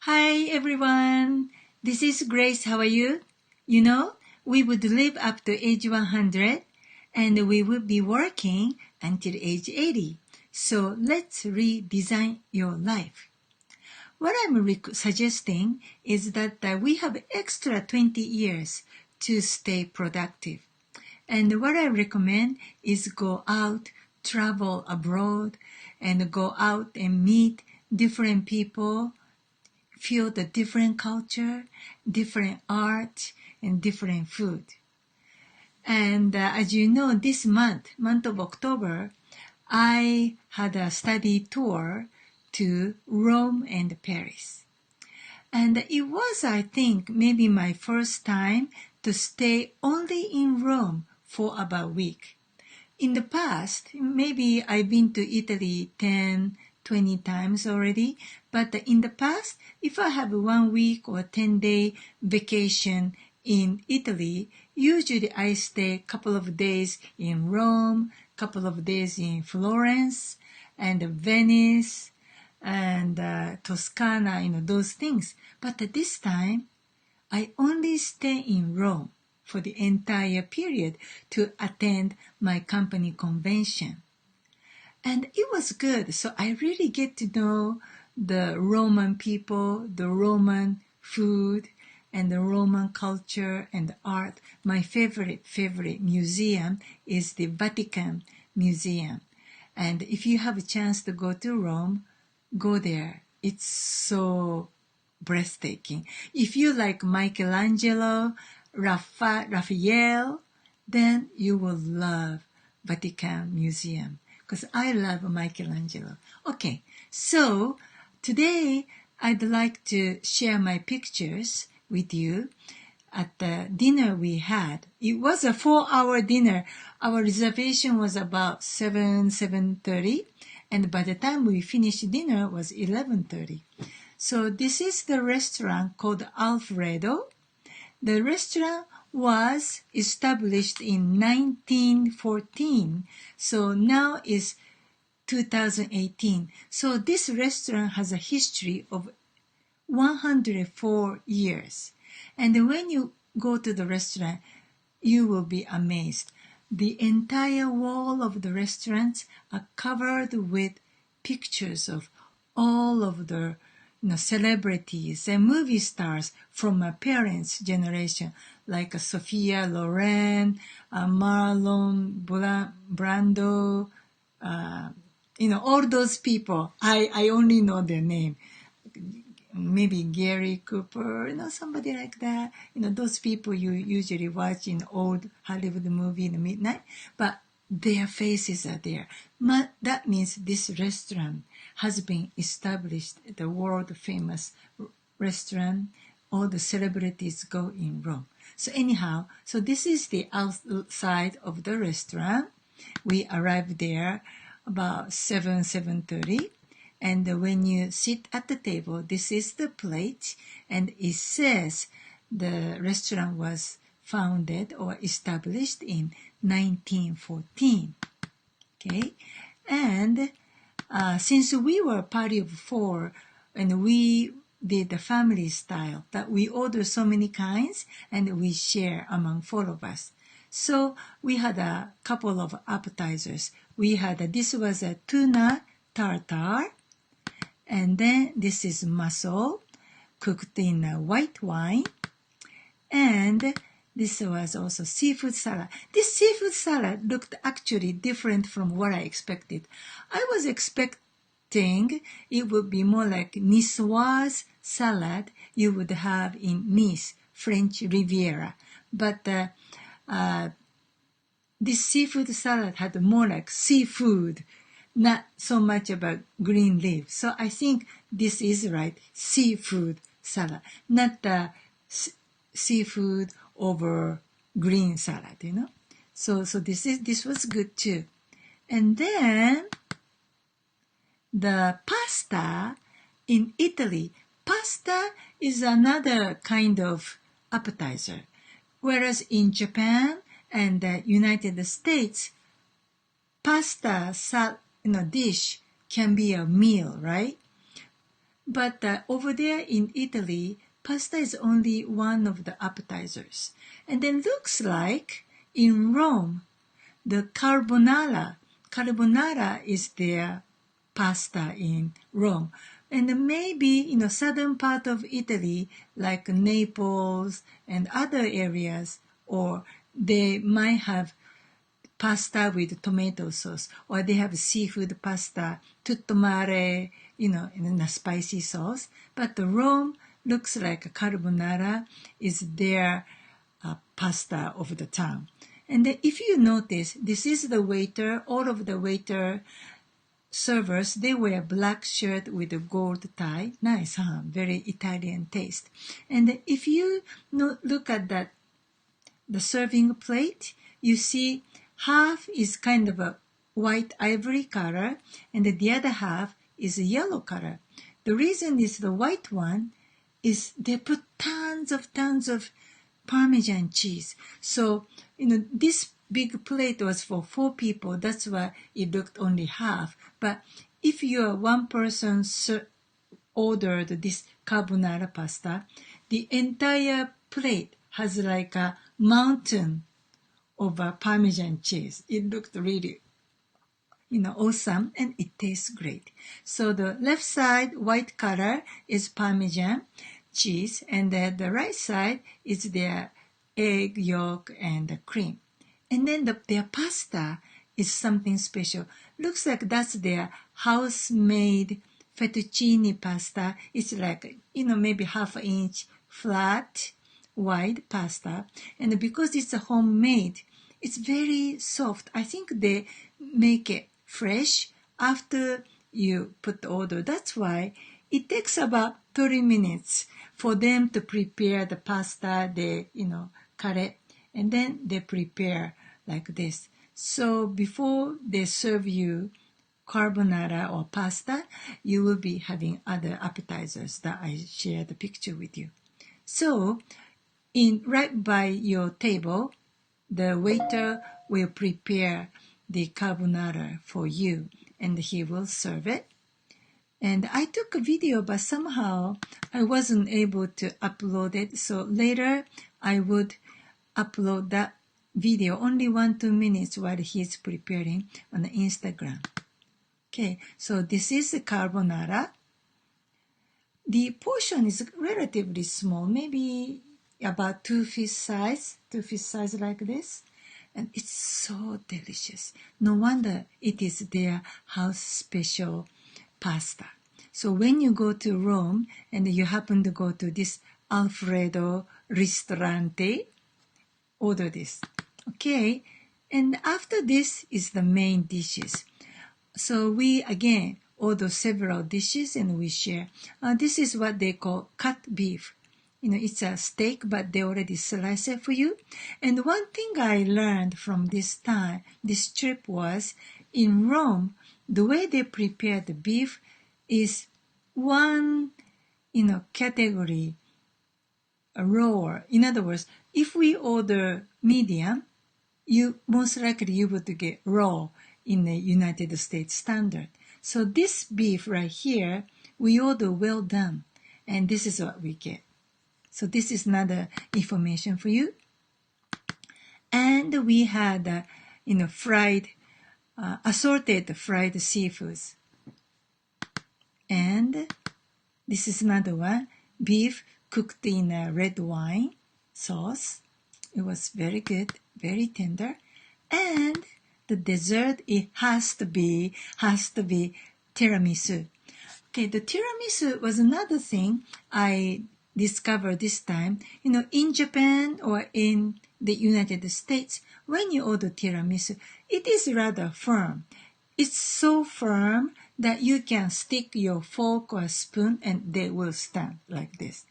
Hi everyone, this is Grace. How are you? You know, we would live up to age 100 and we would be working until age 80. So let's redesign your life. What I'm suggesting is that we have extra 20 years to stay productive. And what I recommend is go out, travel abroad, and go out and meet different people, feel the different culture, different art, and different food. And as you know, this month of October, I had a study tour to Rome and Paris. And it was, I think, maybe my first time to stay only in Rome for about a week. In the past, maybe I've been to Italy 10, 20 times already, but in the past, if I have 1 week or 10-day vacation in Italy, usually I stay a couple of days in Rome, couple of days in Florence, and Venice, and Toscana, those things. But this time, I only stay in Rome for the entire period to attend my company convention. And it was good. So I really get to know the Roman people, the Roman food, and the Roman culture and art. My favorite museum is the Vatican Museum. And if you have a chance to go to Rome, go there. It's so breathtaking. If you like Michelangelo, Raphael, then you will love Vatican Museum because I love Michelangelo. Okay, so today I'd like to share my pictures with you at the dinner we had. It was a 4-hour dinner. Our reservation was about 7:30, and by the time we finished dinner it was 11:30. So this is the restaurant called Alfredo. The restaurant was established in 1914, so now is 2018. So this restaurant has a history of 104 years. And when you go to the restaurant, you will be amazed. The entire wall of the restaurants are covered with pictures of all of the celebrities and movie stars from my parents' generation, like Sophia Loren, Marlon Brando, all those people. I only know their name. Maybe Gary Cooper, somebody like that. Those people you usually watch in old Hollywood movie in the midnight, but their faces are there. That means this restaurant has been established, the world famous restaurant. All the celebrities go in Rome. So anyhow, so this is the outside of the restaurant. We arrived there about 7:30. And when you sit at the table, this is the plate, and it says the restaurant was founded or established in 1914. Okay, and since we were a party of 4, and we did the family style, that we order so many kinds and we share among 4 of us. So we had a couple of appetizers. This was a tuna tartare. And then this is mussel cooked in white wine. And this was also seafood salad. This seafood salad looked actually different from what I expected. I was expecting it would be more like niçoise salad you would have in Nice, French Riviera. But this seafood salad had more like seafood, not so much about green leaves. So I think this is right, seafood salad, not the seafood over green salad, So this was good too. And then the pasta in Italy, pasta is another kind of appetizer, whereas in Japan and the United States, pasta dish can be a meal, right? But over there in Italy, pasta is only one of the appetizers. And then looks like in Rome, the carbonara. Carbonara is their pasta in Rome. And maybe in the southern part of Italy, like Naples and other areas, or they might have pasta with tomato sauce, or they have seafood pasta, tutto mare, in a spicy sauce. But the Rome looks like carbonara is their pasta of the town. And then if you notice, this is the waiter, all of the waiter servers, they wear black shirt with a gold tie. Nice, huh? Very Italian taste. And if you look at the serving plate, you see half is kind of a white ivory color, and the other half is a yellow color. The reason is the white one is they put tons of Parmesan cheese. So, this big plate was for 4 people. That's why it looked only half. But if you are one person ordered this carbonara pasta, the entire plate has like a mountain of Parmesan cheese. It looked really, awesome, and it tastes great. So the left side, white color, is Parmesan cheese, and the right side is their egg yolk and the cream. And then their pasta is something special. Looks like that's their house-made fettuccine pasta. It's like, maybe half an inch flat, wide pasta. And because it's a homemade, it's very soft. I think they make it fresh after you put the order. That's why it takes about 30 minutes for them to prepare the pasta. They, cut it, and then they prepare like this. So before they serve you carbonara or pasta, you will be having other appetizers that I share the picture with you. So right by your table, the waiter will prepare the carbonara for you, and he will serve it. And I took a video, but somehow I wasn't able to upload it. So later I would upload that video, only 1-2 minutes while he's preparing, on the Instagram. Okay, so this is the carbonara. The portion is relatively small, maybe about 2 fist size like this. And it's so delicious. No wonder it is their house special pasta. So when you go to Rome and you happen to go to this Alfredo ristorante, order this. Okay, and after this is the main dishes. So we again order several dishes and we share. This is what they call cut beef. It's a steak, but they already slice it for you. And one thing I learned from this trip was, in Rome, the way they prepare the beef is one, category lower. In other words, if we order medium, most likely you would get raw in the United States standard. So this beef right here, we order well done, and this is what we get. So this is another information for you. And we had, assorted fried seafoods. And this is another one, beef cooked in a red wine sauce. It was very good, very tender. And the dessert, it has to be tiramisu. Okay, the tiramisu was another thing I discovered this time. In Japan or in the United States, when you order tiramisu, it is rather firm. It's so firm that you can stick your fork or spoon and they will stand like this.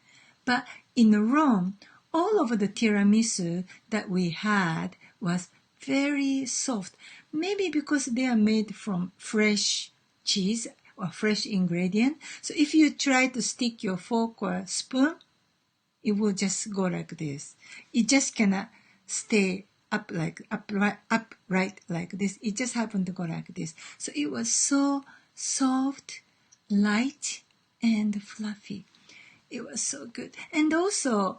But in Rome, all of the tiramisu that we had was very soft. Maybe because they are made from fresh cheese or fresh ingredient. So if you try to stick your fork or spoon, it will just go like this. It just cannot stay upright like this. It just happened to go like this. So it was so soft, light, and fluffy. It was so good. And also,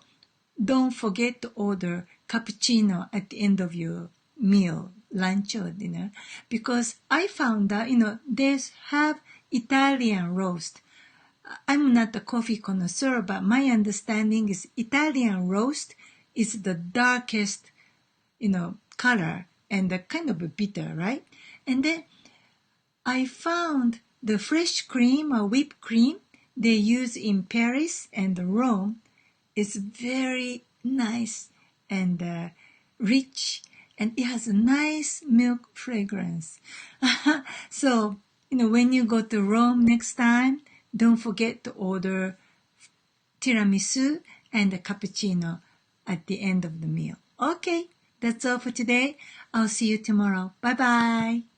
don't forget to order cappuccino at the end of your meal, lunch or dinner, because I found that, they have Italian roast. I'm not a coffee connoisseur, but my understanding is Italian roast is the darkest, color and the kind of bitter, right? And then I found the fresh cream or whipped cream they use in Paris and Rome is very nice and rich, and it has a nice milk fragrance. So, when you go to Rome next time, don't forget to order tiramisu and a cappuccino at the end of the meal. Okay, that's all for today. I'll see you tomorrow. Bye bye.